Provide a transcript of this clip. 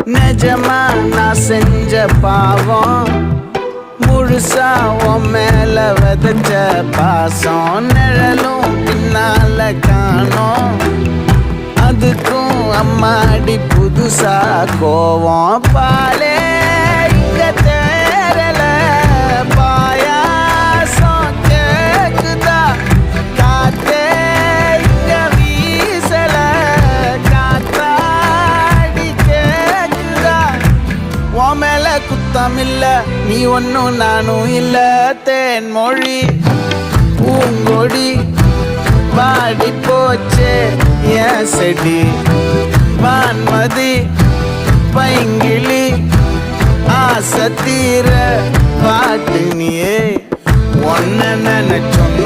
நிஜமா நான் செஞ்ச பாவம் முழுசா உன் மேல விதைச்ச பாசம் நிழலும் பின்னால காணோம் அதுக்கும் அம்மாடி புதுசா கோவம் பாலே இங்க தேரல பாயாசம் கேக்குதா காத்தே இங்க வீசல காத்தாடி கேக்குதா உன் மேல குத்தம் இல்ல நீ ஒன்னும் நானும் இல்ல தேன் மொழி பூங்கொடி பாடி போச்சே என் செடி வான்மதி பைங்கிளி ஆசை தீர பாட்டு நீயே ஒன்ன நினைச்சோம்